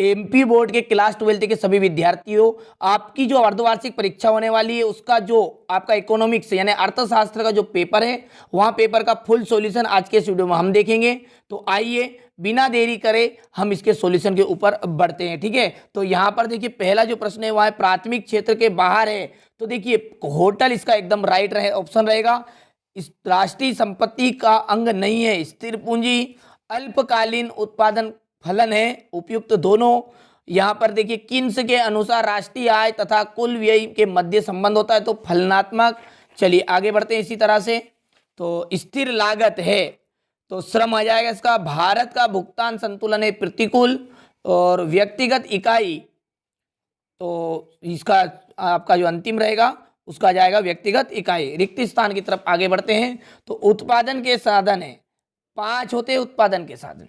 MP board के class 12 के सभी विद्यार्थियों, आपकी जो अर्धवार्षिक परीक्षा होने वाली है उसका जो आपका इकोनॉमिक्स यानी अर्थशास्त्र का जो पेपर है, वहां पेपर का फुल सॉल्यूशन आज के इस वीडियो में हम देखेंगे। तो आइए बिना देरी करे हम इसके सॉल्यूशन के ऊपर बढ़ते हैं। ठीक है, तो यहाँ पर देखिए पहला जो प्रश्न है वह है प्राथमिक क्षेत्र के बाहर है, तो देखिए होटल इसका एकदम राइट ऑप्शन रहेगा। इस राष्ट्रीय संपत्ति का अंग नहीं है, स्थिर पूंजी अल्पकालीन उत्पादन फलन है, उपयुक्त दोनों। यहाँ पर देखिए किन्स के अनुसार राष्ट्रीय आय तथा कुल व्यय के मध्य संबंध होता है, तो फलनात्मक। चलिए आगे बढ़ते हैं इसी तरह से। तो स्थिर लागत है तो श्रम आ जाएगा इसका। भारत का भुगतान संतुलन है प्रतिकूल, और व्यक्तिगत इकाई तो इसका आपका जो अंतिम रहेगा उसका जाएगा व्यक्तिगत इकाई। रिक्त स्थान की तरफ आगे बढ़ते हैं। तो उत्पादन के साधन है, 5 होते हैं उत्पादन के साधन।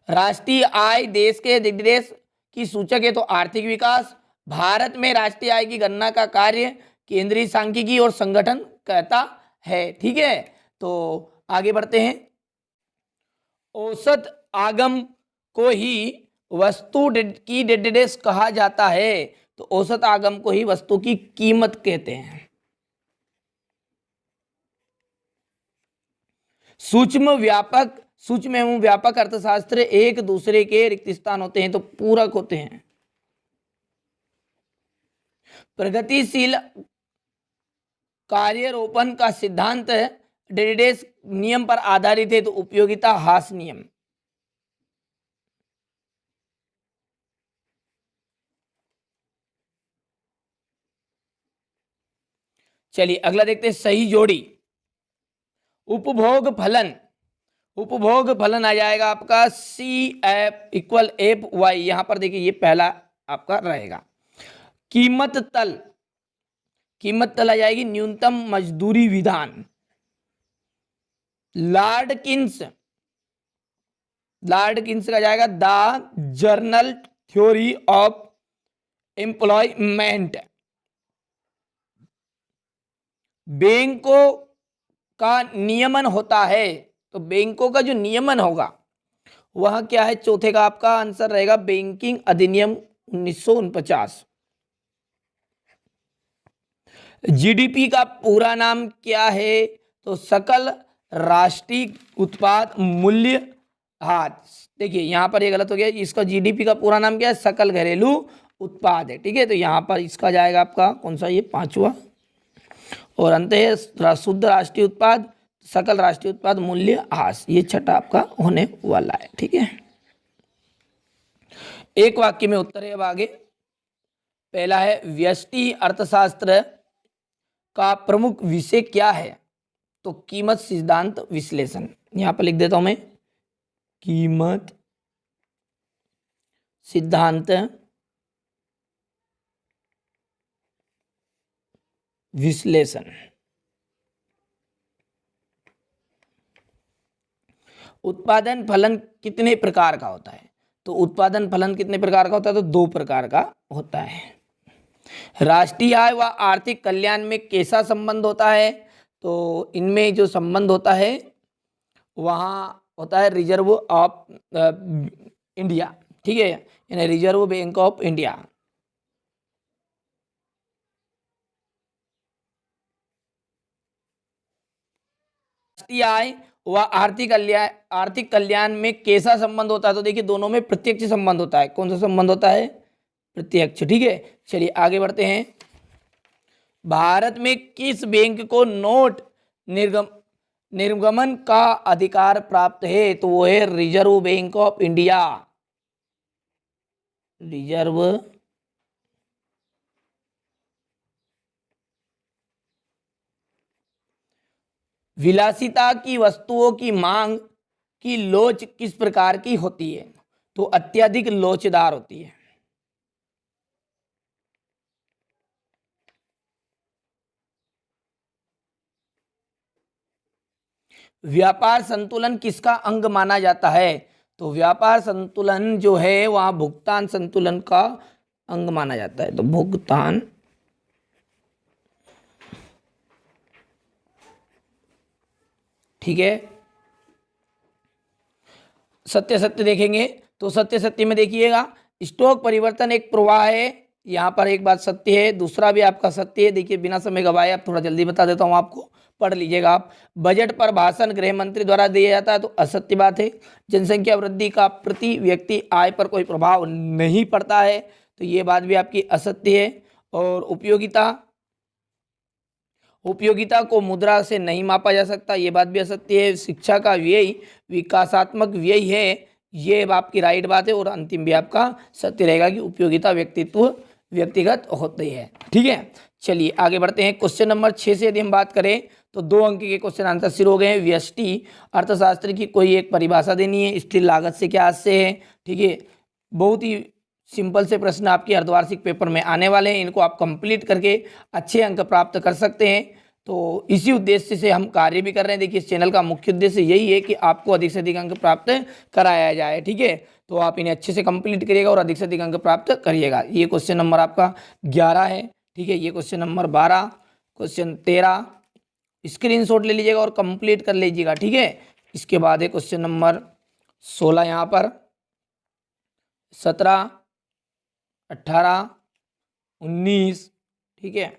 राष्ट्रीय आय देश के देश की सूचक है, तो आर्थिक विकास। भारत में राष्ट्रीय आय की गणना का कार्य केंद्रीय सांख्यिकी और संगठन कहता है। ठीक है, तो आगे बढ़ते हैं। औसत आगम को ही वस्तु की डेडेस कहा जाता है, तो औसत आगम को ही वस्तु की कीमत कहते हैं। सूक्ष्म एवं व्यापक अर्थशास्त्र एक दूसरे के रिक्त स्थान होते हैं, तो पूरक होते हैं। प्रगतिशील कार्यारोपण का सिद्धांत डेडेस नियम पर आधारित है, तो उपयोगिता ह्रास नियम। चलिए अगला देखते हैं, सही जोड़ी। उपभोग फलन आ जाएगा आपका CF = FY। यहां पर देखिए ये पहला आपका रहेगा। कीमत तल आ जाएगी न्यूनतम मजदूरी विधान। लार्डकिंस का जाएगा the journal theory of employment. बैंकों का नियमन होता है, तो बैंकों का जो नियमन होगा वह क्या है, चौथे का आपका आंसर रहेगा बैंकिंग अधिनियम 1949। जीडीपी का पूरा नाम क्या है, तो सकल राष्ट्रीय उत्पाद मूल्य। हाँ देखिए यहाँ पर ये गलत हो गया, इसका जीडीपी का पूरा नाम क्या है, सकल घरेलू उत्पाद है। ठीक है, तो यहाँ पर इसका जाएगा आपका कौन सा, ये 5वां। और अंत है शुद्ध राष्ट्रीय उत्पाद, सकल राष्ट्रीय उत्पाद मूल्य ह्रास, ये छठा आपका होने वाला है। ठीक है, एक वाक्य में उत्तर है। अब आगे पहला है, व्यष्टि अर्थशास्त्र का प्रमुख विषय क्या है, तो कीमत सिद्धांत विश्लेषण। यहां पर लिख देता हूं मैं, कीमत सिद्धांत विश्लेषण। उत्पादन फलन कितने प्रकार का होता है, तो उत्पादन फलन कितने प्रकार का होता है, तो 2 प्रकार का होता है। राष्ट्रीय आय व आर्थिक कल्याण में कैसा संबंध होता है, तो इनमें जो संबंध होता है वहाँ होता है रिजर्व ऑफ इंडिया। ठीक है, यानी रिजर्व बैंक ऑफ इंडिया। राष्ट्रीय आय व आर्थिक कल्याण में कैसा संबंध होता है, तो देखिए दोनों में प्रत्यक्ष संबंध होता है। कौन सा संबंध होता है, प्रत्यक्ष। ठीक है, चलिए आगे बढ़ते हैं। भारत में किस बैंक को नोट निर्गमन का अधिकार प्राप्त है, तो वो है reserve bank of India. Reserve विलासिता की वस्तुओं की मांग की लोच किस प्रकार की होती है, तो अत्यधिक लोचदार होती है। व्यापार संतुलन किसका अंग माना जाता है, तो व्यापार संतुलन जो है वह भुगतान संतुलन का अंग माना जाता है। तो भुगतान ठीक है। सत्य देखेंगे तो सत्य में देखिएगा स्टॉक परिवर्तन एक प्रवाह है, यहाँ पर एक बात सत्य है, दूसरा भी आपका सत्य है। देखिए बिना समय गवाए अब थोड़ा जल्दी बता देता हूँ आपको, पढ़ लीजिएगा आप। बजट पर भाषण गृह मंत्री द्वारा दिया जाता है, तो असत्य बात है। जनसंख्या वृद्धि का प्रति व्यक्ति आय पर कोई प्रभाव नहीं पड़ता है, तो ये बात भी आपकी असत्य है। और उपयोगिता को मुद्रा से नहीं मापा जा सकता, ये बात भी असत्य है। शिक्षा का व्यय विकासात्मक व्यय है, ये आपकी राइट बात है। और अंतिम भी आपका सत्य रहेगा कि उपयोगिता व्यक्तिगत होती है। ठीक है, चलिए आगे बढ़ते हैं। क्वेश्चन नंबर 6 से यदि हम बात करें तो 2 अंक के क्वेश्चन आंसर शुरू हो गए हैं। व्यष्टि अर्थशास्त्र की कोई एक परिभाषा देनी है। स्थिर लागत से क्या से है। ठीक है, बहुत ही सिंपल से प्रश्न आपके अर्धवार्षिक पेपर में आने वाले हैं, इनको आप कंप्लीट करके अच्छे अंक प्राप्त कर सकते हैं। तो इसी उद्देश्य से हम कार्य भी कर रहे हैं। देखिए इस चैनल का मुख्य उद्देश्य यही है कि आपको अधिक से अधिक अंक प्राप्त कराया जाए। ठीक है, तो आप इन्हें अच्छे से कंप्लीट करिएगा और अधिक से अधिक अंक प्राप्त करिएगा। ये क्वेश्चन नंबर आपका 11 है। ठीक है, ये क्वेश्चन नंबर 12, क्वेश्चन 13 स्क्रीनशॉट ले लीजिएगा और कंप्लीट कर लीजिएगा। ठीक है, इसके बाद है क्वेश्चन नंबर 16, यहाँ पर 17, 18, 19। ठीक है,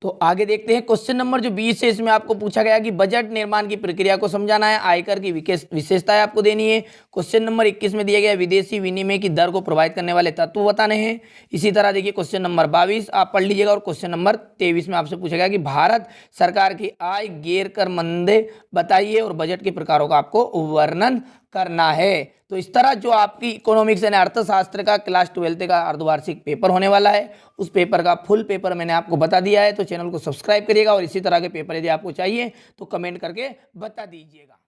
तो आगे देखते हैं। क्वेश्चन नंबर जो 20 है, इसमें आपको पूछा गया कि बजट निर्माण की प्रक्रिया को समझाना है, आयकर की विशेषताएं आपको देनी है। क्वेश्चन नंबर 21 में दिया गया विदेशी विनिमय की दर को प्रभावित करने वाले तत्व बताने हैं। इसी तरह देखिए क्वेश्चन नंबर 22 आप पढ़ लीजिएगा। और क्वेश्चन नंबर 23 में आपसे पूछा गया कि भारत सरकार की आय गैर कर मंदे बताइए और बजट के प्रकारों का आपको वर्णन करना है। तो इस तरह जो आपकी इकोनॉमिक्स यानी अर्थशास्त्र का क्लास 12 का अर्धवार्षिक पेपर होने वाला है, उस पेपर का फुल पेपर मैंने आपको बता दिया है। तो चैनल को सब्सक्राइब करिएगा और इसी तरह के पेपर यदि आपको चाहिए तो कमेंट करके बता दीजिएगा।